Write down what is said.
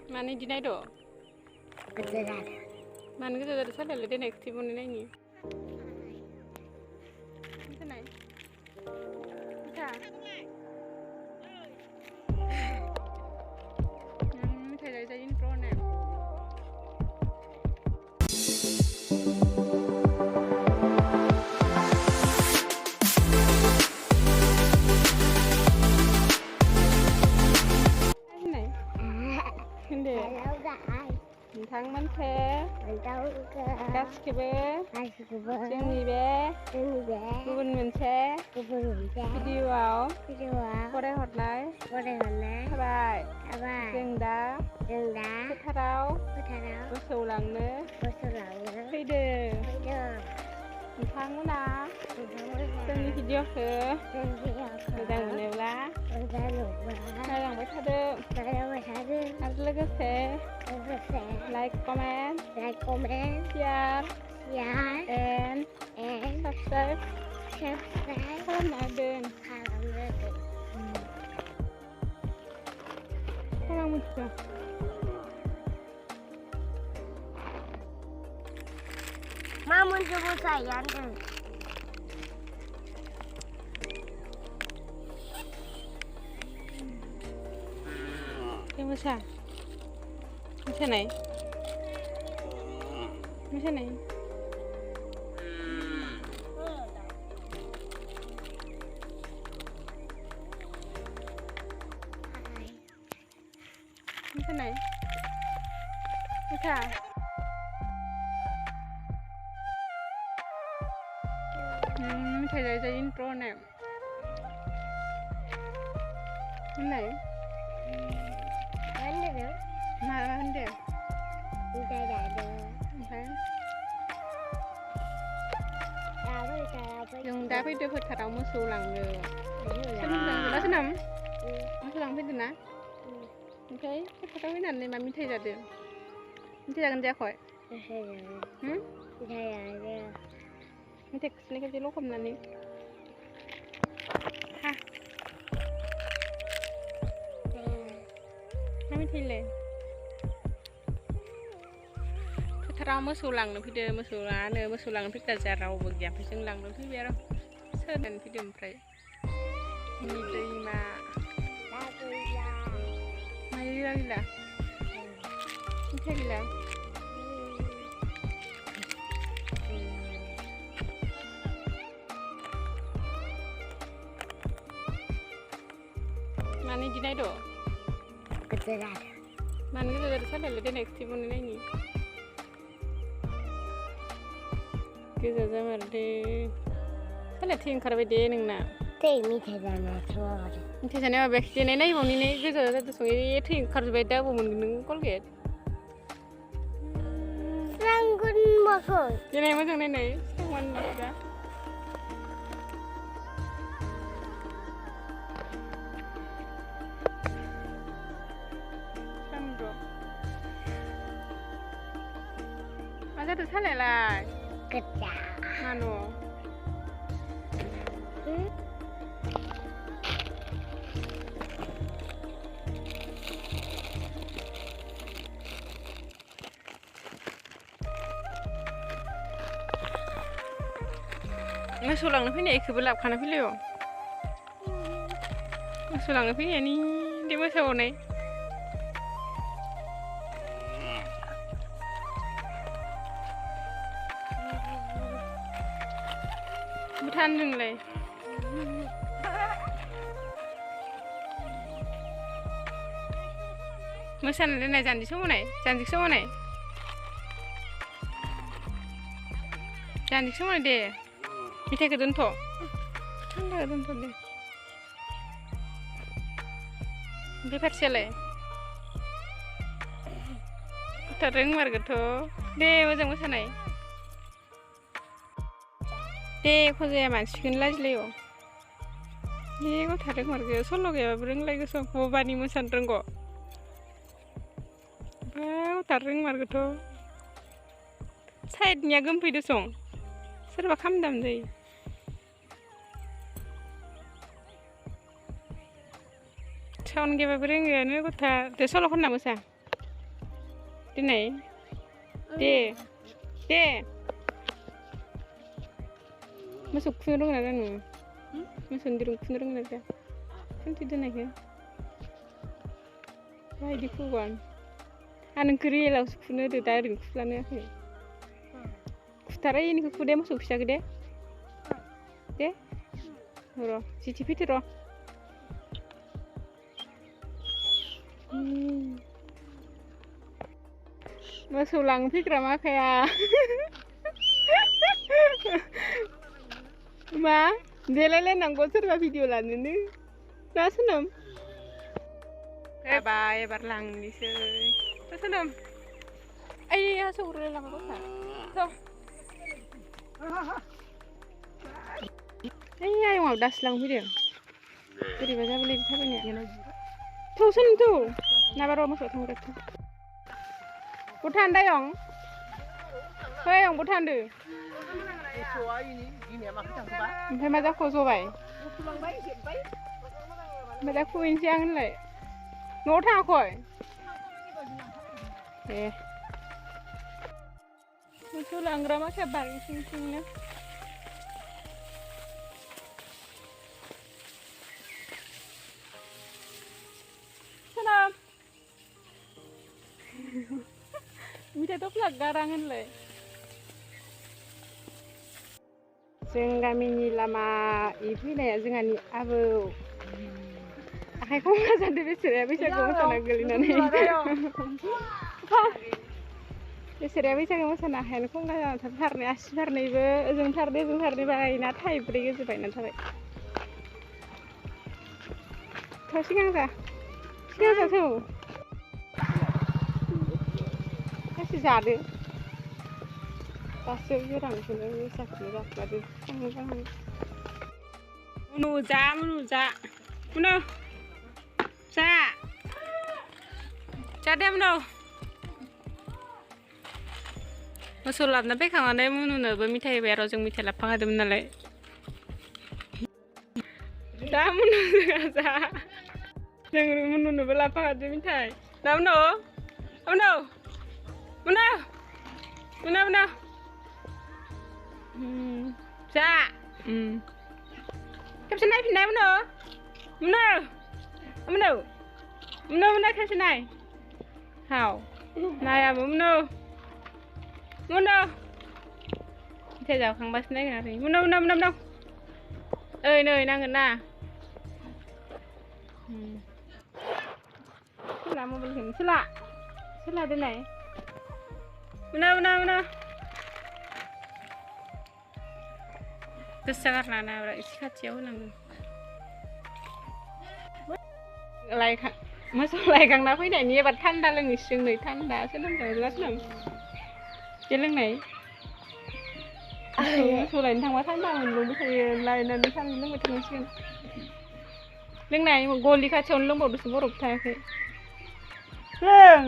Mana di naik do? Beneran. Mana kita dari sana le dia naik timun ini. Kita naik. Kita. Kita dari jadi pro nih. Thằng bánh xe, cắt cái bé, chân gì bé, buồn mình xe, video vào, có đây hoạt lái, bye, dừng đá, thắt áo, có sầu lằng nữa, bây giờ, thằng nó na, chân video khờ, người ta muốn leo lá, hai lần mới thắt được, ăn lấy cái xe. Like, comment, share, and subscribe. Salam naden. Salam muncul. Mama coba sayang kan. Yang besar. Macam ni? Macam ni? Macam ni? Macam? Thầy dạy dạy intro nè. Cái này? Mana tu? Mana dia? Tidak ada. Okay. Apa? Yung dapat dia buat karau musuh lang le. Senang, dah senang. Musuh lang pun na. Okay. Karau ini nanti mami thầy jadi. Thầy jangan dia koi. Tidak ada. Thầy kesini kerja lo kamu nanti. Ha. Mami thầy le. Karau musuh lang le, video musuh lang le, musuh lang pun kerja rau bagian, pisang lang le, video seren video mereka. Ini terima. Mari lah. Ini lah. Mana di naik do? Beneran. Mana kita dari sana le dia naik timun ini. Kita zaman di sana ting karabe dia nengna. Teh mita dana semua. Nanti sana abis dia naik mau ni kita tu sungai ting karabe dah bukan neng kolget. Sanggun makoi. Dia naik macam ni, sangwan macam. Sambro. Masa tu sana lah. Kerja. Mano. Masulang na pini ikubelap kana pilio. Masulang na pini ni dia masuk ni. Bukan deng le. Masan le na janji semua ni, janji semua ni. Janji semua deh. Kita ke dunto. Anda ke dunto deh. Bipar sele. Kita reng mar gitu. Deh, macam macam ni. Deh, kau je manskin lagi leo. Deh, kau tarik mar gitu. Solo ke reng lagi so. Kau bani musan renggo. Kau tarik mar gitu. Side nya gempi tu song. Serba kamdam deh. Sound ge babring ge ne ko ta te solo khonna musa ที่ไหนเด้masuk ke rumah kan masuk di rumah aja kan tidak naik ya wah di kuan anu kiri lah sukuna itu dari kulan ya sih kutara ini kuda masuk bisa gede deh roh CCTV itu roh masuk lang pikir kayak Ma, delele nang gosor ba video lan ni. Nasunam. Bye barlang di se. Nasunam. Ay ya sur lang ko sa. So. Ay ay mau das lang video. Jadi baca beli apa ni? Tuh sun tuh. Na baro masuk thang rak. Butan da yong. Hei yong butan de. Phải mà ra khô rồi vậy mà ra khô in trang lại nốt thao khỏi một số lần ra mắt các bạn xinh xinh nữa thế nào mình thấy tốt là garangan lại जों गामिनि लामा E फैनाया जोंहानि आबौ आखाइखौ मोजांदो बेसोरा बैसागु मोसाना गोलैनानै बेसोरा बैसागु मोसाना आखाइयानो खंगा जाना फारनै आसि फारनैबो ओजों फारनै ओजों फारनै बायना थाइब्रै गोजो बायना थाबाय थ' सिगां जा थौ गासै जादो दासो गोरानखौनो मोसाखौनो जाखादो मुनु जा मुनु दे मुनु मोसौ लाबोना फैखांनानै मुनुनोबो मिथाइ होबाय आरो जों मिथाइ लाबोफाखादोंमोन नालाय दा मुनु जा जों मुनुनोबो लाबोफाखादों मिथाइ दा मुनु जा खेबसे नायफिननाय मुनु खेबसे नाय हाव नायाबो मुनु मिथाइ जाखांबासो नायगोन आरो मुनु ओइ नै नांगोन ना सोला मबाइलखौनो सोला दोननाय मुनु गोसा गारना एसे खाथियाव होनांगौ मोसौ लायखांना फैनायनि एबार थान्दा लोंनोसै जों नै थान्दासो लोंजायोब्लासो बे लोंनाय मोसौ लायनो थांबा थान्दा मोनलोंबाय थायो लायनानै थांनो लोंबाय थानांसिगोन लोंनाय गलि खाथियावनो लोंबावदोसो बरफ थायाखै लों